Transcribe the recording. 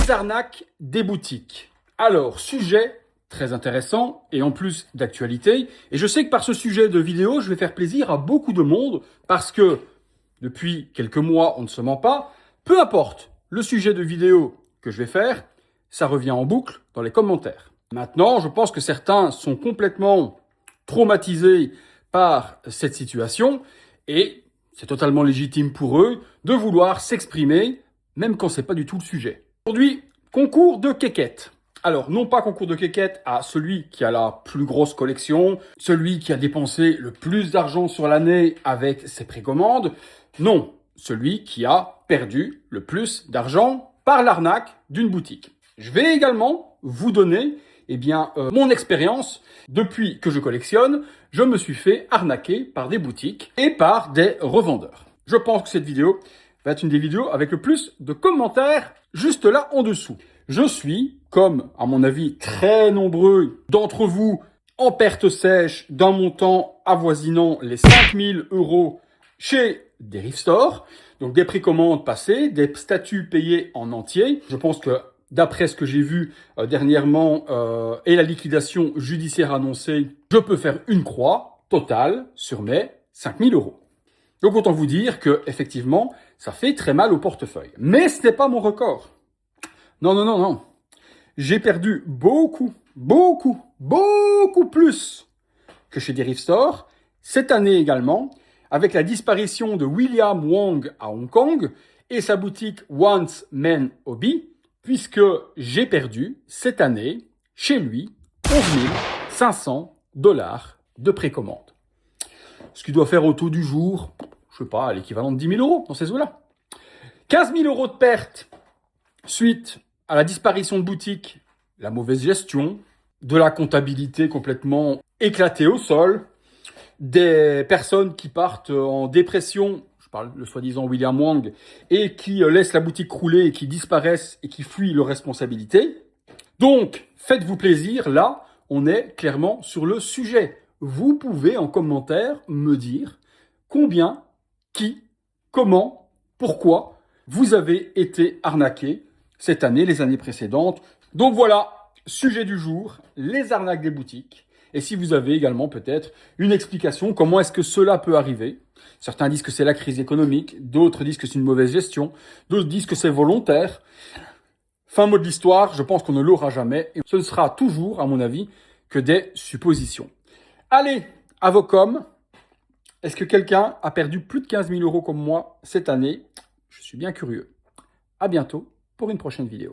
Les arnaques des boutiques. Alors, sujet très intéressant et en plus d'actualité. Et je sais que par ce sujet de vidéo, je vais faire plaisir à beaucoup de monde parce que depuis quelques mois, on ne se ment pas. Peu importe le sujet de vidéo que je vais faire, ça revient en boucle dans les commentaires. Maintenant, je pense que certains sont complètement traumatisés par cette situation et c'est totalement légitime pour eux de vouloir s'exprimer, même quand c'est pas du tout le sujet. Aujourd'hui, concours de quéquettes. Alors, non pas concours de quéquettes à celui qui a la plus grosse collection, celui qui a dépensé le plus d'argent sur l'année avec ses précommandes. Non, celui qui a perdu le plus d'argent par l'arnaque d'une boutique. Je vais également vous donner mon expérience. Depuis que je collectionne, je me suis fait arnaquer par des boutiques et par des revendeurs. Je pense que cette vidéo va être une des vidéos avec le plus de commentaires juste là en dessous. Je suis, comme à mon avis très nombreux d'entre vous, en perte sèche d'un montant avoisinant les 5000 € chez des Derive Store. Donc des précommandes passées, des statuts payés en entier. Je pense que d'après ce que j'ai vu dernièrement et la liquidation judiciaire annoncée, je peux faire une croix totale sur mes 5000 €. Donc autant vous dire que effectivement, ça fait très mal au portefeuille. Mais ce n'est pas mon record. Non. J'ai perdu beaucoup plus que chez Derive Store. Cette année également, avec la disparition de William Wong à Hong Kong et sa boutique Once Men Hobby, puisque j'ai perdu cette année, chez lui, 11 500 $ de précommande. Ce qui doit faire au taux du jour, je sais pas, l'équivalent de 10 000 € dans ces eaux-là. 15 000 € de pertes suite à la disparition de boutique, la mauvaise gestion, de la comptabilité complètement éclatée au sol, des personnes qui partent en dépression, je parle le soi-disant William Wong, et qui laissent la boutique rouler et qui disparaissent et qui fuient leurs responsabilités. Donc, faites-vous plaisir, là, on est clairement sur le sujet. Vous pouvez en commentaire me dire combien, qui, comment, pourquoi vous avez été arnaqué cette année, les années précédentes. Donc voilà, sujet du jour, les arnaques des boutiques. Et si vous avez également peut-être une explication, comment est-ce que cela peut arriver? Certains disent que c'est la crise économique, d'autres disent que c'est une mauvaise gestion, d'autres disent que c'est volontaire. Fin mot de l'histoire, je pense qu'on ne l'aura jamais. Et ce ne sera toujours, à mon avis, que des suppositions. Allez, à vos coms. Est-ce que quelqu'un a perdu plus de 15 000 € comme moi cette année? Je suis bien curieux. À bientôt pour une prochaine vidéo.